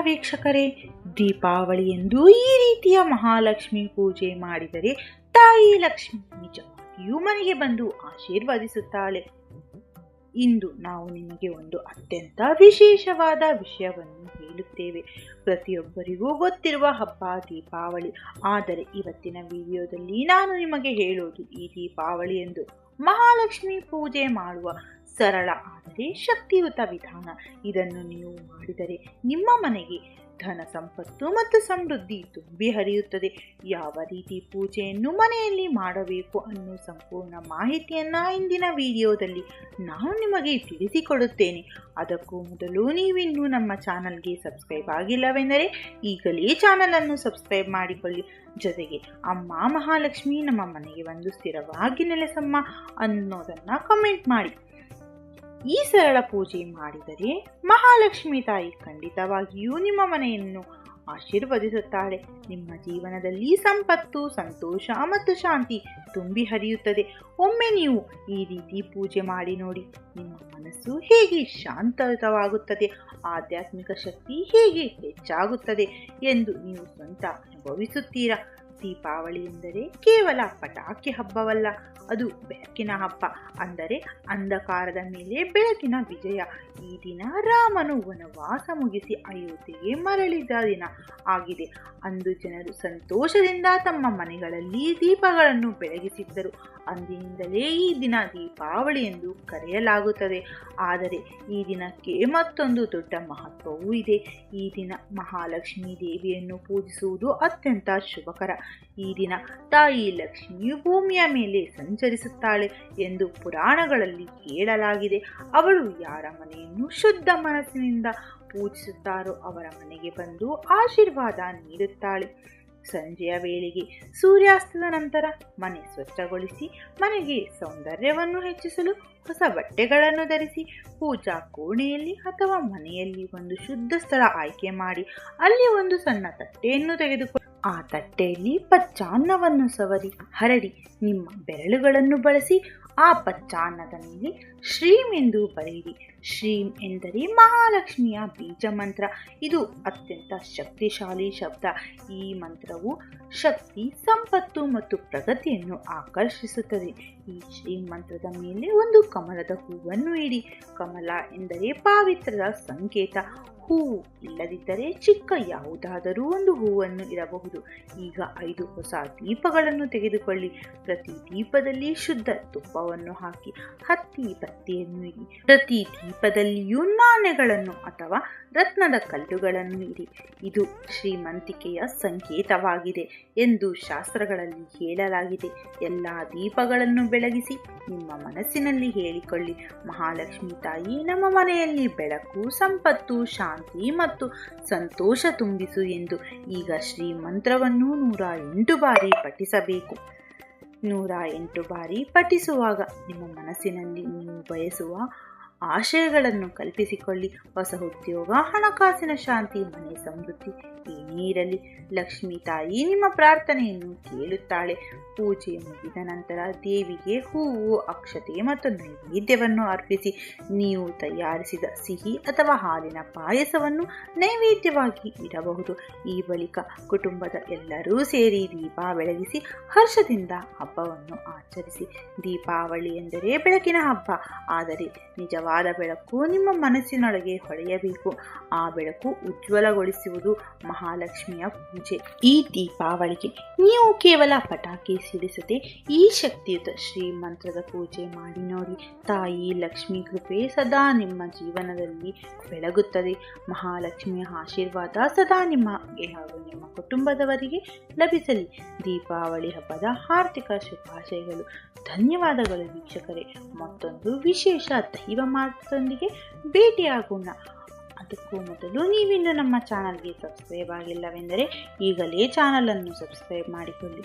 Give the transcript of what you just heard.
ವೀಕ್ಷಕರೇ, ದೀಪಾವಳಿಯಂದು ಈ ರೀತಿಯ ಮಹಾಲಕ್ಷ್ಮಿ ಪೂಜೆ ಮಾಡಿದರೆ ತಾಯಿ ಲಕ್ಷ್ಮಿ ನಿಜವಾಗಿಯೂ ಮನೆಗೆ ಬಂದು ಆಶೀರ್ವದಿಸುತ್ತಾಳೆ. ಇಂದು ನಾವು ನಿಮಗೆ ಒಂದು ಅತ್ಯಂತ ವಿಶೇಷವಾದ ವಿಷಯವನ್ನು ಹೇಳುತ್ತೇವೆ. ಪ್ರತಿಯೊಬ್ಬರಿಗೂ ಗೊತ್ತಿರುವ ಹಬ್ಬ ದೀಪಾವಳಿ. ಆದರೆ ಇವತ್ತಿನ ವಿಡಿಯೋದಲ್ಲಿ ನಾನು ನಿಮಗೆ ಹೇಳೋದು ಈ ದೀಪಾವಳಿಯಂದು ಮಹಾಲಕ್ಷ್ಮಿ ಪೂಜೆ ಮಾಡುವ ಸರಳ ಆದರೆ ಶಕ್ತಿಯುತ ವಿಧಾನ. ಇದನ್ನು ನೀವು ಮಾಡಿದರೆ ನಿಮ್ಮ ಮನೆಗೆ ಧನ ಸಂಪತ್ತು ಮತ್ತು ಸಮೃದ್ಧಿ ತುಂಬಿ ಹರಿಯುತ್ತದೆ. ಯಾವ ರೀತಿ ಪೂಜೆಯನ್ನು ಮನೆಯಲ್ಲಿ ಮಾಡಬೇಕು ಅನ್ನೋ ಸಂಪೂರ್ಣ ಮಾಹಿತಿಯನ್ನು ಇಂದಿನ ವಿಡಿಯೋದಲ್ಲಿ ನಾನು ನಿಮಗೆ ತಿಳಿಸಿಕೊಡುತ್ತೇನೆ. ಅದಕ್ಕೂ ಮೊದಲು ನೀವಿನ್ನೂ ನಮ್ಮ ಚಾನಲ್ಗೆ ಸಬ್ಸ್ಕ್ರೈಬ್ ಆಗಿಲ್ಲವೆಂದರೆ ಈಗಲೇ ಚಾನಲನ್ನು ಸಬ್ಸ್ಕ್ರೈಬ್ ಮಾಡಿಕೊಳ್ಳಿ. ಜೊತೆಗೆ ಅಮ್ಮ ಮಹಾಲಕ್ಷ್ಮಿ ನಮ್ಮ ಮನೆಗೆ ಒಂದು ಸ್ಥಿರವಾಗಿ ನೆಲೆಸಮ್ಮ ಅನ್ನೋದನ್ನು ಕಮೆಂಟ್ ಮಾಡಿ. ಈ ಸರಳ ಪೂಜೆ ಮಾಡಿದರೆ ಮಹಾಲಕ್ಷ್ಮಿ ತಾಯಿ ಖಂಡಿತವಾಗಿಯೂ ನಿಮ್ಮ ಮನೆಯನ್ನು ಆಶೀರ್ವದಿಸುತ್ತಾಳೆ. ನಿಮ್ಮ ಜೀವನದಲ್ಲಿ ಸಂಪತ್ತು, ಸಂತೋಷ ಮತ್ತು ಶಾಂತಿ ತುಂಬಿ ಹರಿಯುತ್ತದೆ. ಒಮ್ಮೆ ನೀವು ಈ ರೀತಿ ಪೂಜೆ ಮಾಡಿ ನೋಡಿ, ನಿಮ್ಮ ಮನಸ್ಸು ಹೇಗೆ ಶಾಂತವಾಗುತ್ತದೆ, ಆಧ್ಯಾತ್ಮಿಕ ಶಕ್ತಿ ಹೇಗೆ ಹೆಚ್ಚಾಗುತ್ತದೆ ಎಂದು ನೀವು ಸ್ವಂತ ಅನುಭವಿಸುತ್ತೀರಾ. ದೀಪಾವಳಿ ಎಂದರೆ ಕೇವಲ ಪಟಾಕಿ ಹಬ್ಬವಲ್ಲ, ಅದು ಬೆಳಕಿನ ಹಬ್ಬ. ಅಂದರೆ ಅಂಧಕಾರದ ಮೇಲೆ ಬೆಳಕಿನ ವಿಜಯ. ಈ ದಿನ ರಾಮನು ವನವಾಸ ಮುಗಿಸಿ ಅಯೋಧ್ಯೆಗೆ ಮರಳಿದ ದಿನ ಆಗಿದೆ. ಅಂದು ಜನರು ಸಂತೋಷದಿಂದ ತಮ್ಮ ಮನೆಗಳಲ್ಲಿ ದೀಪಗಳನ್ನು ಬೆಳಗಿಸಿದ್ದರು. ಅಂದಿನಿಂದಲೇ ಈ ದಿನ ದೀಪಾವಳಿ ಎಂದು ಕರೆಯಲಾಗುತ್ತದೆ. ಆದರೆ ಈ ದಿನಕ್ಕೆ ಮತ್ತೊಂದು ದೊಡ್ಡ ಮಹತ್ವವೂ ಇದೆ. ಈ ದಿನ ಮಹಾಲಕ್ಷ್ಮೀ ದೇವಿಯನ್ನು ಪೂಜಿಸುವುದು ಅತ್ಯಂತ ಶುಭಕರ. ಈ ದಿನ ತಾಯಿ ಲಕ್ಷ್ಮಿಯು ಭೂಮಿಯ ಮೇಲೆ ಸಂಚರಿಸುತ್ತಾಳೆ ಎಂದು ಪುರಾಣಗಳಲ್ಲಿ ಹೇಳಲಾಗಿದೆ. ಅವಳು ಯಾರ ಮನೆಯನ್ನು ಶುದ್ಧ ಮನಸ್ಸಿನಿಂದ ಪೂಜಿಸುತ್ತಾರೋ ಅವರ ಮನೆಗೆ ಬಂದು ಆಶೀರ್ವಾದ ನೀಡುತ್ತಾಳೆ. ಸಂಜೆಯ ವೇಳೆಗೆ ಸೂರ್ಯಾಸ್ತದ ನಂತರ ಮನೆ ಸ್ವಚ್ಛಗೊಳಿಸಿ ಮನೆಗೆ ಸೌಂದರ್ಯವನ್ನು ಹೆಚ್ಚಿಸಲು ಹೊಸ ಬಟ್ಟೆಗಳನ್ನು ಧರಿಸಿ ಪೂಜಾ ಕೋಣೆಯಲ್ಲಿ ಅಥವಾ ಮನೆಯಲ್ಲಿ ಒಂದು ಶುದ್ಧ ಸ್ಥಳ ಆಯ್ಕೆ ಮಾಡಿ ಅಲ್ಲಿ ಒಂದು ಸಣ್ಣ ತಟ್ಟೆಯನ್ನು ತೆಗೆದುಕೊಂಡು ಆ ತಟ್ಟೆಯಲ್ಲಿ ಪಚ್ಚಾನ್ನವನ್ನು ಸವರಿ ಹರಡಿ ನಿಮ್ಮ ಬೆರಳುಗಳನ್ನು ಬಳಸಿ ಆ ಪಚ್ಚಾನ್ನದ ಮೇಲೆ ಶ್ರೀಂ ಎಂದು ಬರೆಯಿರಿ. ಶ್ರೀಂ ಎಂದರೆ ಮಹಾಲಕ್ಷ್ಮಿಯ ಬೀಜ ಮಂತ್ರ. ಇದು ಅತ್ಯಂತ ಶಕ್ತಿಶಾಲಿ ಶಬ್ದ. ಈ ಮಂತ್ರವು ಶಕ್ತಿ, ಸಂಪತ್ತು ಮತ್ತು ಪ್ರಗತಿಯನ್ನು ಆಕರ್ಷಿಸುತ್ತದೆ. ಈ ಶ್ರೀಂ ಮಂತ್ರದ ಮೇಲೆ ಒಂದು ಕಮಲದ ಹೂವನ್ನು ಇಡಿ. ಕಮಲ ಎಂದರೆ ಪಾವಿತ್ರ್ಯದ ಸಂಕೇತ. ಹೂವು ಇಲ್ಲದಿದ್ದರೆ ಚಿಕ್ಕ ಯಾವುದಾದರೂ ಒಂದು ಹೂವನ್ನು ಇರಬಹುದು. ಈಗ 5 ಹೊಸ ದೀಪಗಳನ್ನು ತೆಗೆದುಕೊಳ್ಳಿ. ಪ್ರತಿ ದೀಪದಲ್ಲಿ ಶುದ್ಧ ತುಪ್ಪವನ್ನು ಹಾಕಿ ಹತ್ತಿ ಬತ್ತಿಯನ್ನು ಇಡಿ. ಪ್ರತಿ ದೀಪದಲ್ಲಿಯೂ ನಾಣ್ಯಗಳನ್ನು ಅಥವಾ ರತ್ನದ ಕಲ್ಲುಗಳನ್ನು ಇಡಿ. ಇದು ಶ್ರೀಮಂತಿಕೆಯ ಸಂಕೇತವಾಗಿದೆ ಎಂದು ಶಾಸ್ತ್ರಗಳಲ್ಲಿ ಹೇಳಲಾಗಿದೆ. ಎಲ್ಲ ದೀಪಗಳನ್ನು ಬೆಳಗಿಸಿ ನಿಮ್ಮ ಮನಸ್ಸಿನಲ್ಲಿ ಹೇಳಿಕೊಳ್ಳಿ, ಮಹಾಲಕ್ಷ್ಮಿ ತಾಯಿ ನಮ್ಮ ಮನೆಯಲ್ಲಿ ಬೆಳಕು, ಸಂಪತ್ತು, ಶಾಂತಿ ಮತ್ತು ಸಂತೋಷ ತುಂಬಿಸು ಎಂದು. ಈಗ ಶ್ರೀ ಮಂತ್ರವನ್ನು 108 ಬಾರಿ ಪಠಿಸಬೇಕು. 108 ಬಾರಿ ಪಠಿಸುವಾಗ ನಿಮ್ಮ ಮನಸ್ಸಿನಲ್ಲಿ ನೀವು ಬಯಸುವ ಆಶಯಗಳನ್ನು ಕಲ್ಪಿಸಿಕೊಳ್ಳಿ. ಹೊಸ ಉದ್ಯೋಗ, ಹಣಕಾಸಿನ ಶಾಂತಿ, ಮನೆ ಸಮೃದ್ಧಿ ಏನೇ ಇರಲಿ, ಲಕ್ಷ್ಮೀ ತಾಯಿ ನಿಮ್ಮ ಪ್ರಾರ್ಥನೆಯನ್ನು ಕೇಳುತ್ತಾಳೆ. ಪೂಜೆ ಮುಗಿದ ನಂತರ ದೇವಿಗೆ ಹೂವು, ಅಕ್ಷತೆ ಮತ್ತು ನೈವೇದ್ಯವನ್ನು ಅರ್ಪಿಸಿ. ನೀವು ತಯಾರಿಸಿದ ಸಿಹಿ ಅಥವಾ ಹಾಲಿನ ಪಾಯಸವನ್ನು ನೈವೇದ್ಯವಾಗಿ ಇಡಬಹುದು. ಈ ಬಳಿಕ ಕುಟುಂಬದ ಎಲ್ಲರೂ ಸೇರಿ ದೀಪ ಬೆಳಗಿಸಿ ಹರ್ಷದಿಂದ ಹಬ್ಬವನ್ನು ಆಚರಿಸಿ. ದೀಪಾವಳಿ ಎಂದರೆ ಬೆಳಕಿನ ಹಬ್ಬ. ಆದರೆ ನಿಜವಾದ ಬೆಳಕು ನಿಮ್ಮ ಮನಸ್ಸಿನೊಳಗೆ ಹೊಳೆಯಬೇಕು. ಆ ಬೆಳಕು ಉಜ್ವಲಗೊಳಿಸುವುದು ಮಹಾಲಕ್ಷ್ಮಿಯ ಪೂಜೆ. ಈ ದೀಪಾವಳಿಗೆ ನೀವು ಕೇವಲ ಪಟಾಕಿ ಸಿಡಿಸದೆ ಈ ಶಕ್ತಿಯುತ ಶ್ರೀಮಂತ್ರದ ಪೂಜೆ ಮಾಡಿ ನೋಡಿ. ತಾಯಿ ಲಕ್ಷ್ಮಿ ಕೃಪೆ ಸದಾ ನಿಮ್ಮ ಜೀವನದಲ್ಲಿ ಬೆಳಗುತ್ತದೆ. ಮಹಾಲಕ್ಷ್ಮಿಯ ಆಶೀರ್ವಾದ ಸದಾ ನಿಮಗೆ ಹಾಗೂ ನಿಮ್ಮ ಕುಟುಂಬದವರಿಗೆ ಲಭಿಸಲಿ. ದೀಪಾವಳಿ ಹಬ್ಬದ ಆರ್ಥಿಕ ಶುಭಾಶಯಗಳು. ಧನ್ಯವಾದಗಳು ವೀಕ್ಷಕರೇ. ಮತ್ತೊಂದು ವಿಶೇಷ ದೈವ ಮಾತೊಂದಿಗೆ ಭೇಟಿಯಾಗೋಣ. ಅದಕ್ಕೂ ಮೊದಲು ನೀವಿನ್ನು ನಮ್ಮ ಚಾನಲ್ಗೆ ಸಬ್ಸ್ಕ್ರೈಬ್ ಆಗಿಲ್ಲವೆಂದರೆ ಈಗಲೇ ಚಾನಲನ್ನು ಸಬ್ಸ್ಕ್ರೈಬ್ ಮಾಡಿಕೊಳ್ಳಿ.